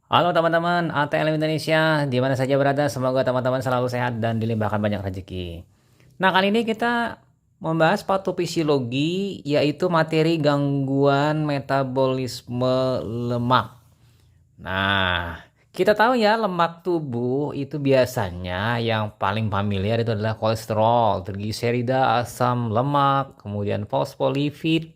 Halo teman-teman ATL Indonesia, di mana saja berada, semoga teman-teman selalu sehat dan dilimpahkan banyak rezeki. Nah, kali ini kita membahas patofisiologi, yaitu materi gangguan metabolisme lemak. Nah, kita tahu ya, lemak tubuh itu biasanya yang paling familiar itu adalah kolesterol, trigliserida, asam lemak, kemudian fosfolipid,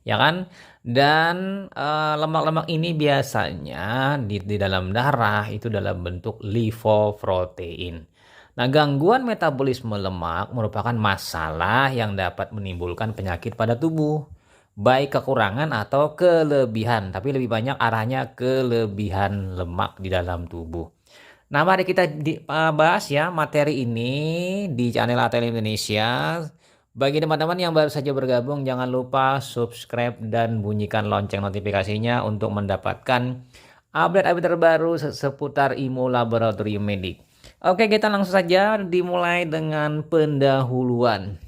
ya kan? Dan lemak-lemak ini biasanya di dalam darah itu dalam bentuk lipoprotein. Nah, gangguan metabolisme lemak merupakan masalah yang dapat menimbulkan penyakit pada tubuh, baik kekurangan atau kelebihan, tapi lebih banyak arahnya kelebihan lemak di dalam tubuh. Nah, mari kita bahas ya materi ini di channel ATL Indonesia. Bagi teman-teman yang baru saja bergabung, jangan lupa subscribe dan bunyikan lonceng notifikasinya untuk mendapatkan update-update terbaru seputar IMO Laboratorium Medik. Oke, kita langsung saja dimulai dengan pendahuluan.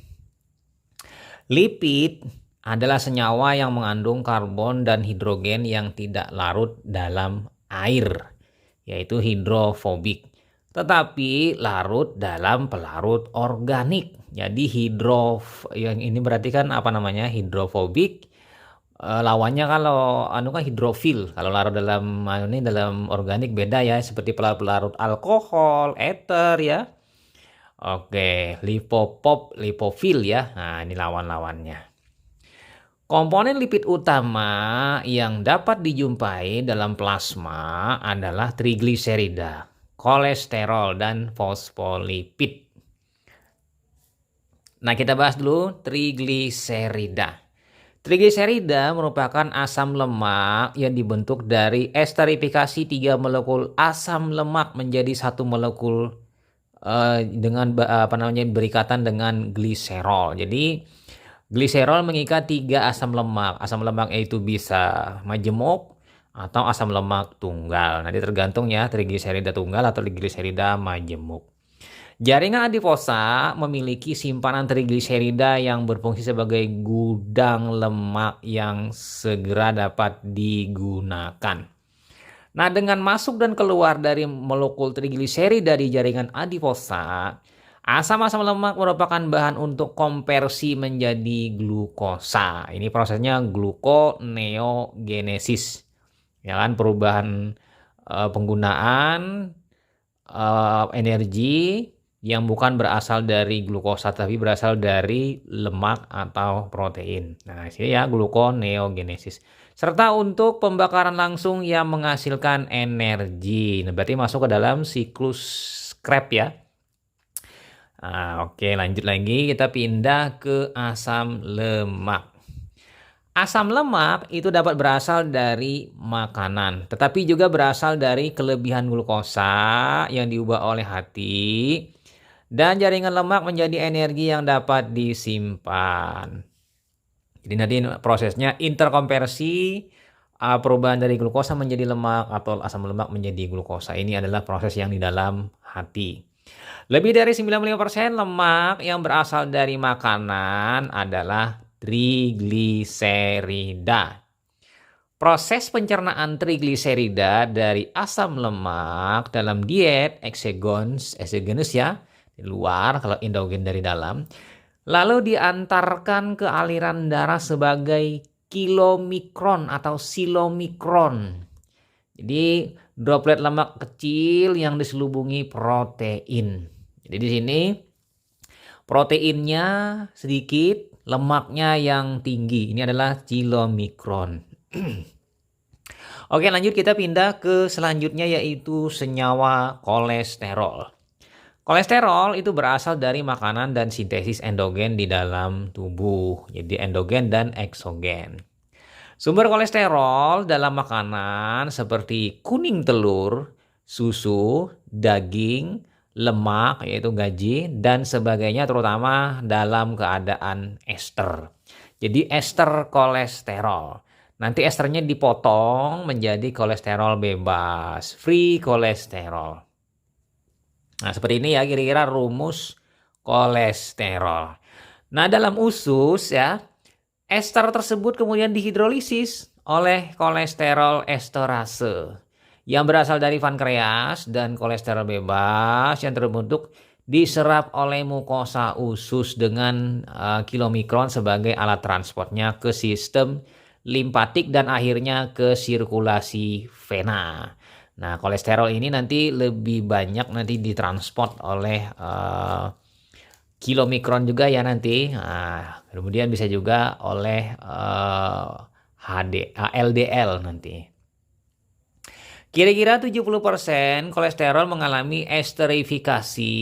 Lipid adalah senyawa yang mengandung karbon dan hidrogen yang tidak larut dalam air, yaitu hidrofobik, tetapi larut dalam pelarut organik. Jadi yang ini berarti kan apa namanya, hidrofobik. Lawannya kalau kan hidrofil. Kalau larut dalam ini dalam organik beda ya, seperti pelarut-pelarut alkohol, ether ya. Oke, lipofil ya. Nah, ini lawan-lawannya. Komponen lipid utama yang dapat dijumpai dalam plasma adalah trigliserida, kolesterol, dan fosfolipid. Nah, kita bahas dulu trigliserida. Trigliserida merupakan asam lemak yang dibentuk dari esterifikasi 3 molekul asam lemak menjadi satu molekul dengan berikatan dengan gliserol. Jadi gliserol mengikat 3 asam lemak. Asam lemak itu bisa majemuk atau asam lemak tunggal. Nanti tergantung ya, trigliserida tunggal atau trigliserida majemuk. Jaringan adiposa memiliki simpanan trigliserida yang berfungsi sebagai gudang lemak yang segera dapat digunakan. Nah, dengan masuk dan keluar dari molekul trigliserida di jaringan adiposa, asam-asam lemak merupakan bahan untuk konversi menjadi glukosa. Ini prosesnya gluconeogenesis. Ya kan, perubahan penggunaan energi yang bukan berasal dari glukosa tapi berasal dari lemak atau protein. Nah, sini ya gluconeogenesis. Serta untuk pembakaran langsung yang menghasilkan energi. Nah, berarti masuk ke dalam siklus Krebs ya. Nah, oke, lanjut lagi, kita pindah ke asam lemak. Asam lemak itu dapat berasal dari makanan, tetapi juga berasal dari kelebihan glukosa yang diubah oleh hati, dan jaringan lemak menjadi energi yang dapat disimpan. Jadi nanti prosesnya interkonversi, perubahan dari glukosa menjadi lemak atau asam lemak menjadi glukosa. Ini adalah proses yang di dalam hati. Lebih dari 95% lemak yang berasal dari makanan adalah trigliserida. Proses pencernaan trigliserida dari asam lemak dalam diet exogenous ya, di luar, kalau endogen dari dalam, lalu diantarkan ke aliran darah sebagai kilomikron atau silomikron. Jadi droplet lemak kecil yang diselubungi protein. Jadi di sini proteinnya sedikit, lemaknya yang tinggi. Ini adalah kilomikron. Oke, lanjut, kita pindah ke selanjutnya, yaitu senyawa kolesterol. Kolesterol itu berasal dari makanan dan sintesis endogen di dalam tubuh. Jadi endogen dan eksogen. Sumber kolesterol dalam makanan seperti kuning telur, susu, daging, lemak yaitu gaji, dan sebagainya, terutama dalam keadaan ester. Jadi ester kolesterol. Nanti esternya dipotong menjadi kolesterol bebas, free kolesterol. Nah, seperti ini ya kira-kira rumus kolesterol. Nah, dalam usus ya, ester tersebut kemudian dihidrolisis oleh kolesterol esterase yang berasal dari pankreas dan kolesterol bebas yang terbentuk diserap oleh mukosa usus dengan kilomikron sebagai alat transportnya ke sistem limpatik dan akhirnya ke sirkulasi vena. Nah, kolesterol ini nanti lebih banyak nanti ditransport oleh kilomikron juga ya nanti. Nah, kemudian bisa juga oleh LDL nanti. Kira-kira 70% kolesterol mengalami esterifikasi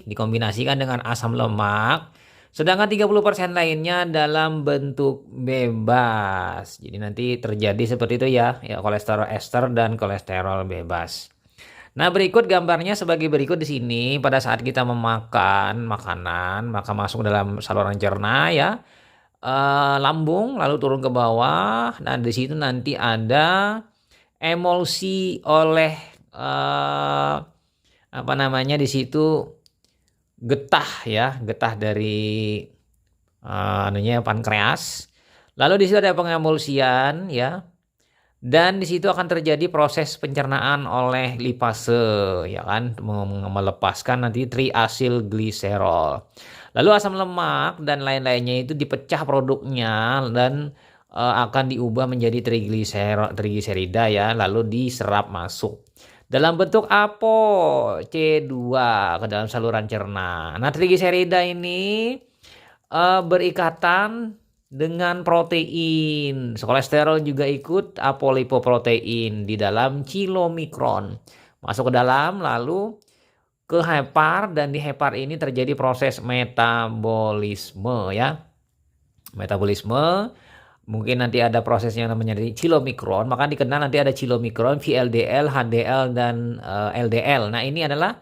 dikombinasikan dengan asam lemak, sedangkan 30% lainnya dalam bentuk bebas. Jadi nanti terjadi seperti itu ya, kolesterol ester dan kolesterol bebas. Nah, berikut gambarnya sebagai berikut di sini. Pada saat kita memakan makanan, maka masuk dalam saluran cerna ya, lambung lalu turun ke bawah. Nah, di situ nanti ada emulsi oleh apa namanya di situ getah ya, getah dari pankreas. Lalu di situ ada pengemulsian ya. Dan di situ akan terjadi proses pencernaan oleh lipase ya kan, melepaskan nanti triasilgliserol. Lalu asam lemak dan lain-lainnya itu dipecah produknya dan akan diubah menjadi trigliserida ya, lalu diserap masuk dalam bentuk APO C2 ke dalam saluran cerna. Nah, trigliserida ini berikatan dengan protein. Kolesterol juga ikut apolipoprotein di dalam kilomikron. Masuk ke dalam lalu ke hepar dan di hepar ini terjadi proses metabolisme ya. Metabolisme mungkin nanti ada prosesnya namanya di kilomikron, maka dikenal nanti ada kilomikron, VLDL, HDL dan LDL. Nah, ini adalah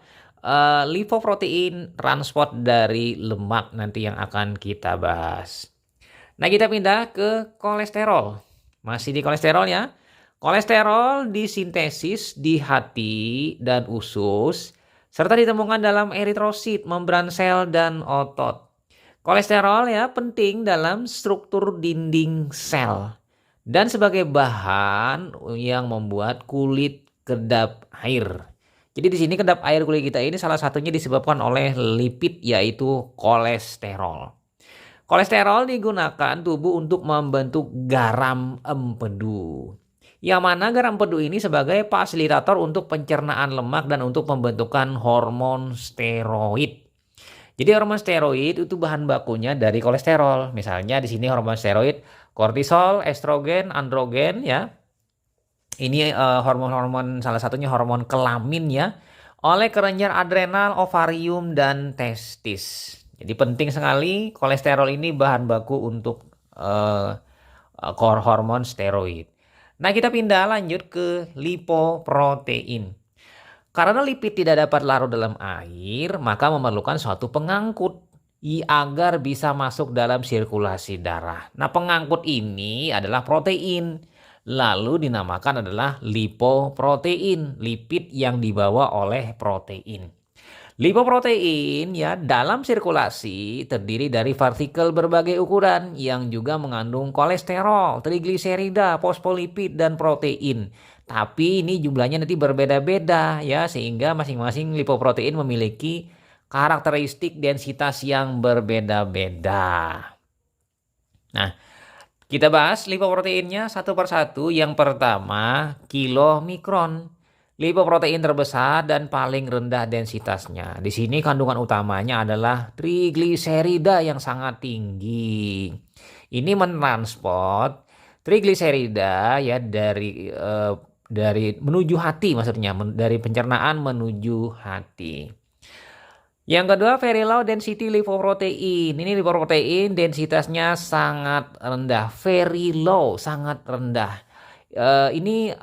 lipoprotein transport dari lemak nanti yang akan kita bahas. Nah, kita pindah ke kolesterol. Masih di kolesterol ya. Kolesterol disintesis di hati dan usus serta ditemukan dalam eritrosit, membran sel dan otot. Kolesterol ya penting dalam struktur dinding sel dan sebagai bahan yang membuat kulit kedap air. Jadi di sini kedap air kulit kita ini salah satunya disebabkan oleh lipid yaitu kolesterol. Kolesterol digunakan tubuh untuk membentuk garam empedu. Yang mana garam empedu ini sebagai fasilitator untuk pencernaan lemak dan untuk pembentukan hormon steroid. Jadi hormon steroid itu bahan bakunya dari kolesterol. Misalnya di sini hormon steroid kortisol, estrogen, androgen ya. Ini hormon-hormon salah satunya hormon kelamin ya. Oleh kelenjar adrenal, ovarium dan testis. Jadi penting sekali kolesterol ini bahan baku untuk hormon steroid. Nah, kita pindah lanjut ke lipoprotein. Karena lipid tidak dapat larut dalam air, maka memerlukan suatu pengangkut agar bisa masuk dalam sirkulasi darah. Nah, pengangkut ini adalah protein. Lalu dinamakan adalah lipoprotein, lipid yang dibawa oleh protein. Lipoprotein ya dalam sirkulasi terdiri dari partikel berbagai ukuran yang juga mengandung kolesterol, trigliserida, fosfolipid dan protein. Tapi ini jumlahnya nanti berbeda-beda ya sehingga masing-masing lipoprotein memiliki karakteristik densitas yang berbeda-beda. Nah, kita bahas lipoproteinnya satu persatu. Yang pertama, kilomikron. Lipoprotein terbesar dan paling rendah densitasnya. Di sini kandungan utamanya adalah trigliserida yang sangat tinggi. Ini mentransport trigliserida ya dari menuju hati, maksudnya dari pencernaan menuju hati. Yang kedua, very low density lipoprotein. Ini lipoprotein densitasnya sangat rendah, very low, sangat rendah. Ini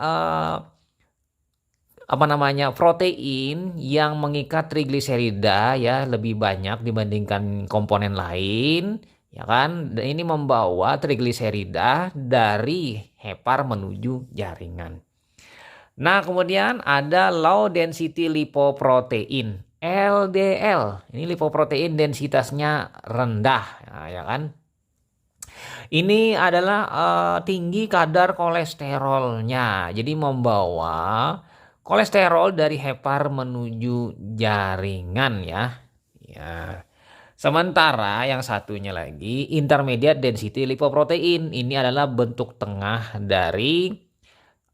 protein yang mengikat trigliserida ya lebih banyak dibandingkan komponen lain ya kan. Dan ini membawa trigliserida dari hepar menuju jaringan. Nah, kemudian ada low density lipoprotein LDL. Ini lipoprotein densitasnya rendah ya kan. Ini adalah tinggi kadar kolesterolnya. Jadi membawa kolesterol dari hepar menuju jaringan ya. Ya. Sementara yang satunya lagi intermediate density lipoprotein. Ini adalah bentuk tengah dari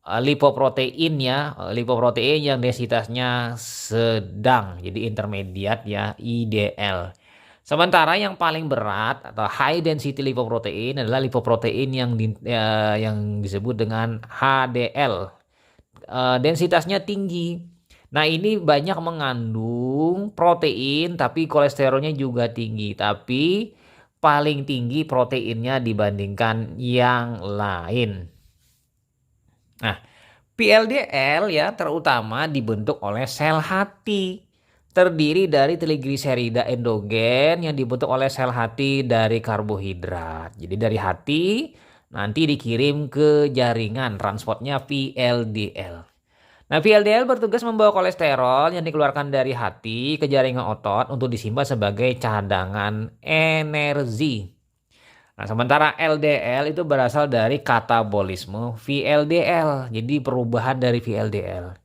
lipoprotein ya. Lipoprotein yang densitasnya sedang. Jadi intermediate ya, IDL. Sementara yang paling berat atau high density lipoprotein adalah lipoprotein yang disebut dengan HDL. Densitasnya tinggi. Nah, ini banyak mengandung protein tapi kolesterolnya juga tinggi. Tapi paling tinggi proteinnya dibandingkan yang lain. Nah, VLDL ya terutama dibentuk oleh sel hati. Terdiri dari trigliserida endogen yang dibentuk oleh sel hati dari karbohidrat. Jadi dari hati nanti dikirim ke jaringan, transportnya VLDL. Nah, VLDL bertugas membawa kolesterol yang dikeluarkan dari hati ke jaringan otot untuk disimpan sebagai cadangan energi. Nah, sementara LDL itu berasal dari katabolisme VLDL. Jadi perubahan dari VLDL.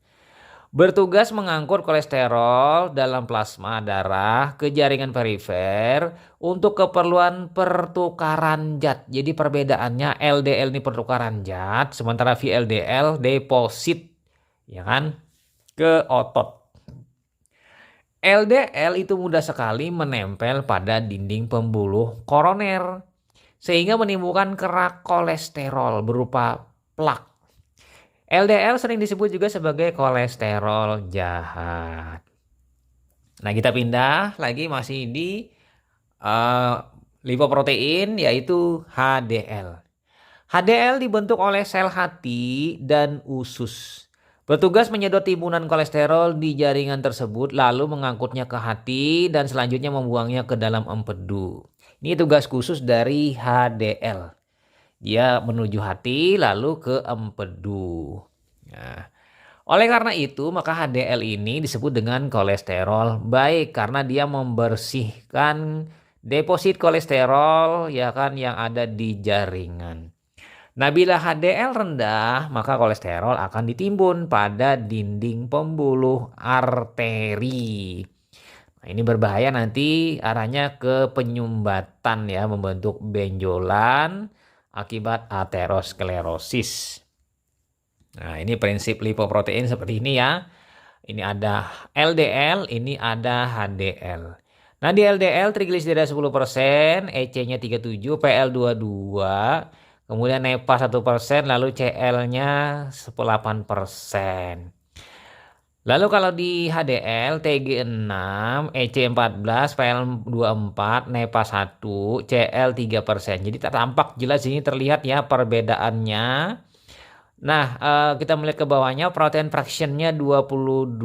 Bertugas mengangkut kolesterol dalam plasma darah ke jaringan perifer untuk keperluan pertukaran zat. Jadi perbedaannya LDL ini pertukaran zat, sementara VLDL deposit ya kan ke otot. LDL itu mudah sekali menempel pada dinding pembuluh koroner sehingga menimbulkan kerak kolesterol berupa plak. LDL sering disebut juga sebagai kolesterol jahat. Nah, kita pindah lagi masih di lipoprotein yaitu HDL. HDL dibentuk oleh sel hati dan usus. Bertugas menyedot timbunan kolesterol di jaringan tersebut lalu mengangkutnya ke hati dan selanjutnya membuangnya ke dalam empedu. Ini tugas khusus dari HDL. Dia menuju hati lalu ke empedu. Nah, oleh karena itu maka HDL ini disebut dengan kolesterol baik karena dia membersihkan deposit kolesterol ya kan yang ada di jaringan. Nah, bila HDL rendah maka kolesterol akan ditimbun pada dinding pembuluh arteri. Nah, ini berbahaya nanti arahnya ke penyumbatan ya, membentuk benjolan akibat aterosklerosis. Nah, ini prinsip lipoprotein seperti ini ya. Ini ada LDL, ini ada HDL. Nah, di LDL trigliserida 10%, EC-nya 37, PL 22, kemudian NEPA 1%, lalu CL-nya 8%. Lalu kalau di HDL, TG6, EC14, PL24, NEPA 1, CL 3%. Jadi tampak jelas ini terlihat ya perbedaannya. Nah, kita melihat ke bawahnya protein fractionnya 22%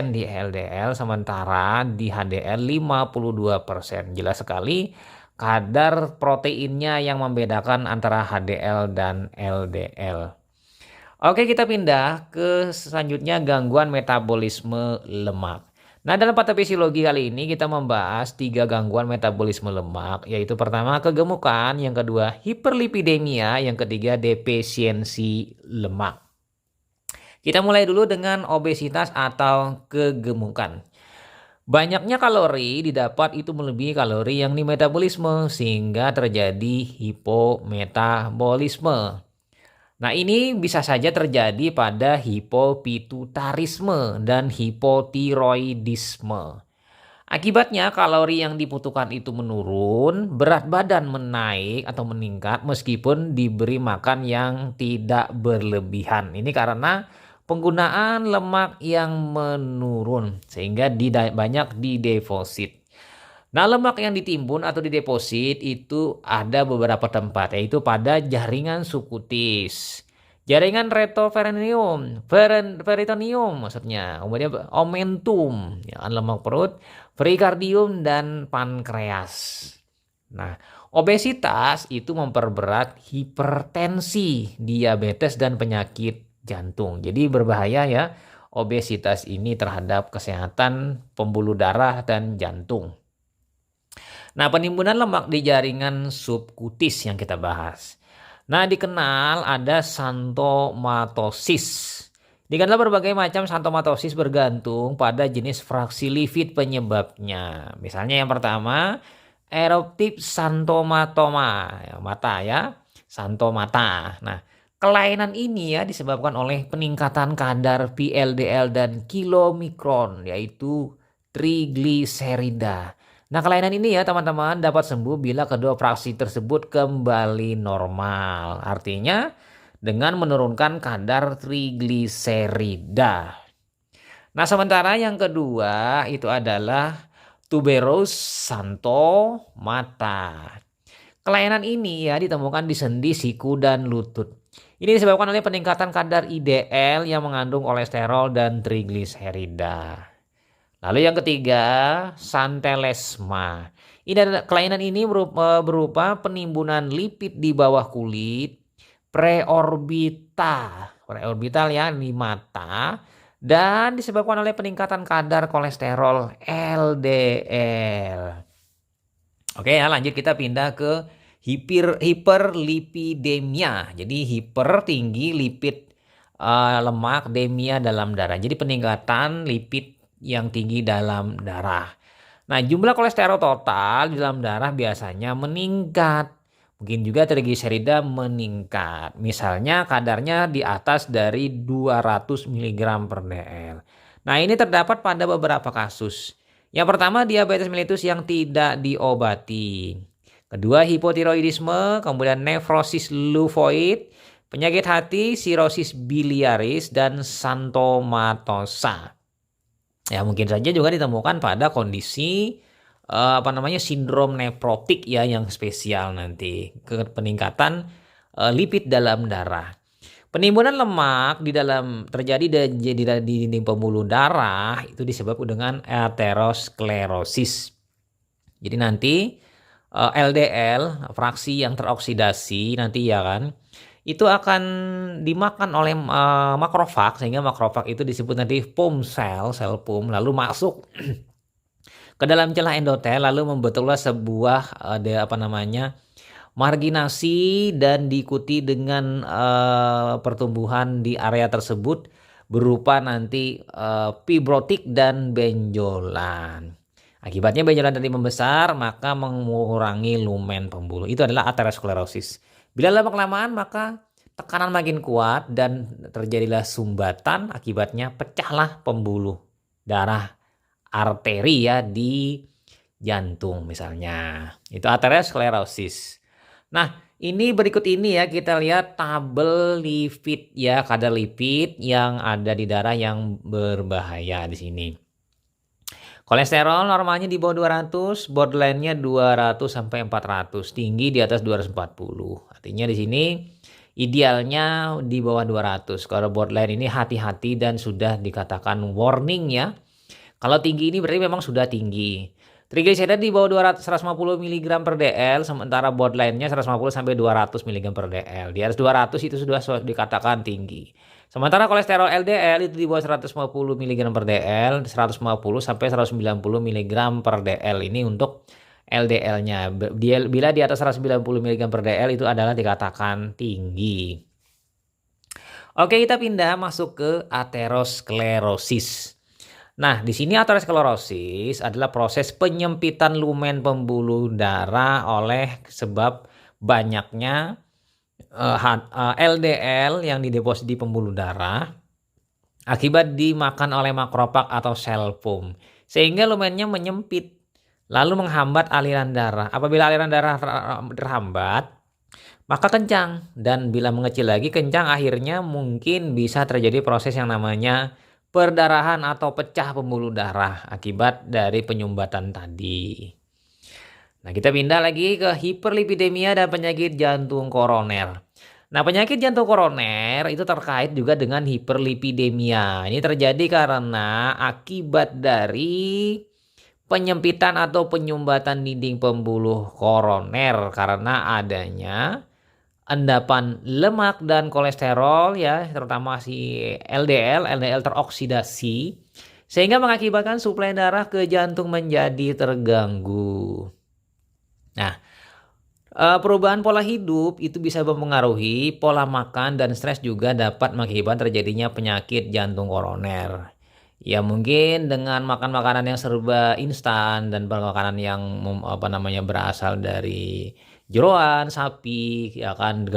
di LDL, sementara di HDL 52%. Jelas sekali kadar proteinnya yang membedakan antara HDL dan LDL. Oke, kita pindah ke selanjutnya gangguan metabolisme lemak. Nah, dalam patofisiologi kali ini kita membahas 3 gangguan metabolisme lemak, yaitu pertama kegemukan, yang kedua hiperlipidemia, yang ketiga defisiensi lemak. Kita mulai dulu dengan obesitas atau kegemukan. Banyaknya kalori didapat itu melebihi kalori yang dimetabolisme sehingga terjadi hipometabolisme. Nah, ini bisa saja terjadi pada hipopituitarisme dan hipotiroidisme. Akibatnya kalori yang dibutuhkan itu menurun, berat badan menaik atau meningkat meskipun diberi makan yang tidak berlebihan. Ini karena penggunaan lemak yang menurun sehingga banyak dideposit. Nah, lemak yang ditimbun atau dideposit itu ada beberapa tempat, yaitu pada jaringan subkutis, jaringan peritoneum maksudnya, kemudian omentum, ya kan, lemak perut, perikardium, dan pankreas. Nah, obesitas itu memperberat hipertensi, diabetes, dan penyakit jantung. Jadi berbahaya ya obesitas ini terhadap kesehatan pembuluh darah dan jantung. Nah, penimbunan lemak di jaringan subkutis yang kita bahas. Nah, dikenal ada xanthomatosis Dikatakan berbagai macam xanthomatosis bergantung pada jenis fraksi lipid penyebabnya. Misalnya yang pertama, eruptif xanthomatoma, ya, mata ya, xanthomata. Nah, kelainan ini ya disebabkan oleh peningkatan kadar VLDL dan kilomikron, yaitu trigliserida. Nah, kelainan ini ya teman-teman dapat sembuh bila kedua fraksi tersebut kembali normal. Artinya dengan menurunkan kadar trigliserida. Nah, sementara yang kedua itu adalah tuberous xanthomata. Kelainan ini ya ditemukan di sendi, siku, dan lutut. Ini disebabkan oleh peningkatan kadar IDL yang mengandung kolesterol dan trigliserida. Lalu yang ketiga, santelesma. Kelainan ini berupa penimbunan lipid di bawah kulit, preorbital ya di mata, dan disebabkan oleh peningkatan kadar kolesterol LDL. Oke ya, lanjut kita pindah ke hiperlipidemia. Jadi hiper tinggi lipid lemak, demia dalam darah. Jadi peningkatan lipid yang tinggi dalam darah. Nah, jumlah kolesterol total di dalam darah biasanya meningkat. Mungkin juga trigliserida meningkat. Misalnya kadarnya di atas dari 200 mg per dl. Nah, ini terdapat pada beberapa kasus. Yang pertama, diabetes mellitus yang tidak diobati. Kedua, hipotiroidisme, kemudian nefrosis lumfoid, penyakit hati, sirosis biliaris, dan xanthomatosa. Ya, mungkin saja juga ditemukan pada kondisi sindrom nefrotik ya yang spesial nanti, peningkatan lipid dalam darah. Penimbunan lemak terjadi di dinding pembuluh darah itu disebabkan dengan aterosklerosis. Jadi nanti LDL fraksi yang teroksidasi nanti ya kan itu akan dimakan oleh makrofag, sehingga makrofag itu disebut nanti POM sel POM, lalu masuk ke dalam celah endotel, lalu membentuklah sebuah marginasi dan diikuti dengan pertumbuhan di area tersebut berupa nanti fibrotik dan benjolan. Akibatnya benjolan tadi membesar, maka mengurangi lumen pembuluh. Itu adalah aterosklerosis. Bila lama-kelamaan maka tekanan makin kuat dan terjadilah sumbatan, akibatnya pecahlah pembuluh darah arteri ya di jantung misalnya. Itu aterosklerosis. Nah, ini berikut ini ya kita lihat tabel lipid ya, kadar lipid yang ada di darah yang berbahaya di sini. Kolesterol normalnya di bawah 200, borderline-nya 200 sampai 400, tinggi di atas 240. Artinya di sini idealnya di bawah 200. Kalau borderline ini hati-hati dan sudah dikatakan warning ya. Kalau tinggi ini berarti memang sudah tinggi. Trigliserida di bawah 150 mg per dl, sementara borderline-nya 150 sampai 200 mg per dl. Di atas 200 itu sudah dikatakan tinggi. Sementara kolesterol LDL itu di bawah 150 mg per dl, 150 sampai 190 mg per dl ini untuk LDL-nya. Bila di atas 190 mg per dl itu adalah dikatakan tinggi. Oke, kita pindah masuk ke aterosklerosis. Nah, di sini aterosklerosis adalah proses penyempitan lumen pembuluh darah oleh sebab banyaknya LDL yang dideposit di pembuluh darah akibat dimakan oleh makrofag atau sel POM, sehingga lumennya menyempit lalu menghambat aliran darah. Apabila aliran darah terhambat, maka kencang, dan bila mengecil lagi kencang, akhirnya mungkin bisa terjadi proses yang namanya perdarahan atau pecah pembuluh darah akibat dari penyumbatan tadi. Nah, kita pindah lagi ke hiperlipidemia dan penyakit jantung koroner. Nah, penyakit jantung koroner itu terkait juga dengan hiperlipidemia. Ini terjadi karena akibat dari penyempitan atau penyumbatan dinding pembuluh koroner karena adanya endapan lemak dan kolesterol ya, terutama si LDL teroksidasi, sehingga mengakibatkan suplai darah ke jantung menjadi terganggu. Nah, Perubahan pola hidup itu bisa mempengaruhi pola makan dan stres juga dapat mengakibatkan terjadinya penyakit jantung koroner. Ya mungkin dengan makan makanan yang serba instan dan makanan yang berasal dari jeroan sapi ya kan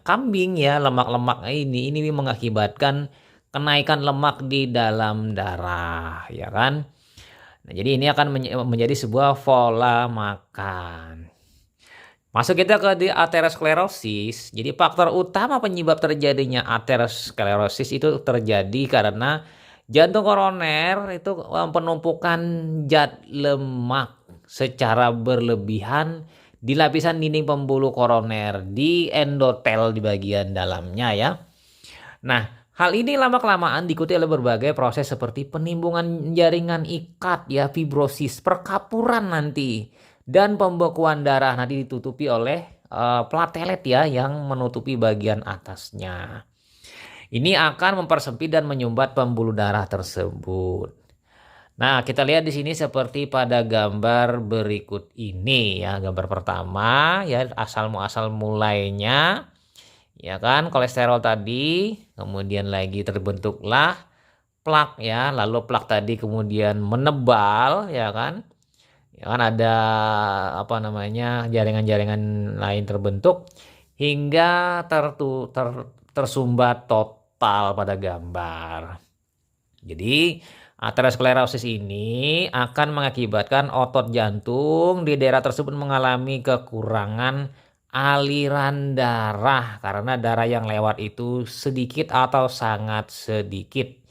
kambing ya lemak-lemak ini mengakibatkan kenaikan lemak di dalam darah ya kan. Nah, jadi ini akan menjadi sebuah pola makan. Masuk kita ke di aterosklerosis. Jadi faktor utama penyebab terjadinya aterosklerosis itu terjadi karena jantung koroner itu penumpukan zat lemak secara berlebihan di lapisan dinding pembuluh koroner di endotel di bagian dalamnya ya. Nah, hal ini lama-kelamaan diikuti oleh berbagai proses seperti penimbungan jaringan ikat ya, fibrosis, perkapuran nanti, dan pembekuan darah nanti ditutupi oleh platelet ya yang menutupi bagian atasnya. Ini akan mempersempit dan menyumbat pembuluh darah tersebut. Nah, kita lihat di sini seperti pada gambar berikut ini ya. Gambar pertama ya asal mulainya ya kan kolesterol tadi, kemudian lagi terbentuklah plak ya, lalu plak tadi kemudian menebal ya kan. Ya kan ada jaringan-jaringan lain terbentuk hingga tersumbat total pada gambar. Jadi aterosklerosis ini akan mengakibatkan otot jantung di daerah tersebut mengalami kekurangan aliran darah karena darah yang lewat itu sedikit atau sangat sedikit.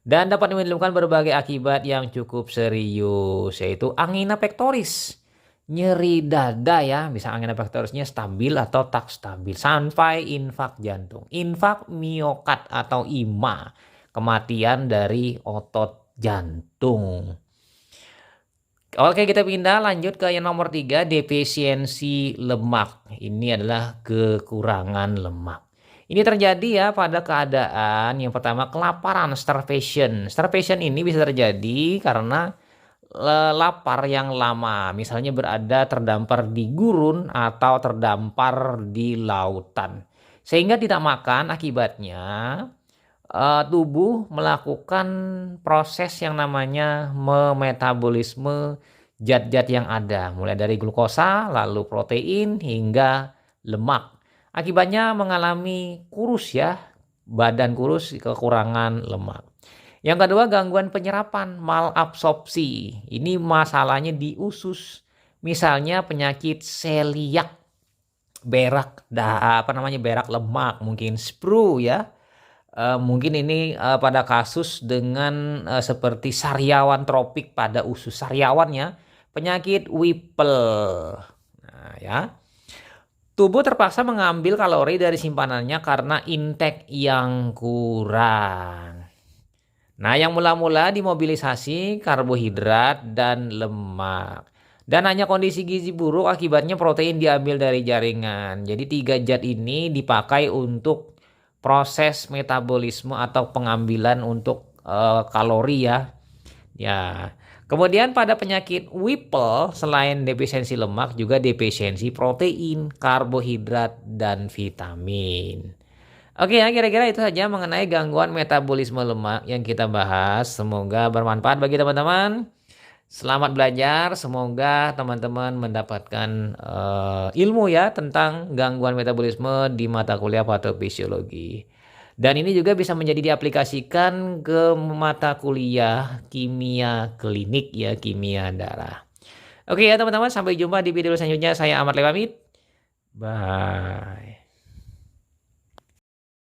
Dan dapat menimbulkan berbagai akibat yang cukup serius, yaitu angina pectoris, nyeri dada ya, bisa angina pectorisnya stabil atau tak stabil, sampai infak jantung, infak miokard atau IMA, kematian dari otot jantung. Oke, kita pindah lanjut ke yang nomor 3, defisiensi lemak. Ini adalah kekurangan lemak. Ini terjadi ya pada keadaan yang pertama kelaparan, starvation. Starvation ini bisa terjadi karena lapar yang lama, misalnya berada terdampar di gurun atau terdampar di lautan. Sehingga tidak makan, akibatnya tubuh melakukan proses yang namanya memetabolisme zat-zat yang ada, mulai dari glukosa, lalu protein hingga lemak. Akibatnya mengalami kurus ya, badan kurus, kekurangan lemak. Yang kedua gangguan penyerapan, malabsorpsi. Ini masalahnya di usus. Misalnya penyakit celiak, berak berak lemak, mungkin sprue ya. Mungkin ini pada kasus dengan seperti sariawan tropik pada usus sariawan ya, penyakit Whipple. Nah, ya. Tubuh terpaksa mengambil kalori dari simpanannya karena intake yang kurang. Nah, yang mula-mula dimobilisasi karbohidrat dan lemak. Dan hanya kondisi gizi buruk akibatnya protein diambil dari jaringan. Jadi 3 zat ini dipakai untuk proses metabolisme atau pengambilan untuk kalori ya. Ya. Kemudian pada penyakit Whipple selain defisiensi lemak juga defisiensi protein, karbohidrat dan vitamin. Oke ya, kira-kira itu saja mengenai gangguan metabolisme lemak yang kita bahas. Semoga bermanfaat bagi teman-teman. Selamat belajar, semoga teman-teman mendapatkan ilmu ya tentang gangguan metabolisme di mata kuliah patofisiologi. Dan ini juga bisa menjadi diaplikasikan ke mata kuliah kimia klinik ya, kimia darah. Oke ya teman-teman, sampai jumpa di video selanjutnya. Saya Ahmad Lewamit. Bye.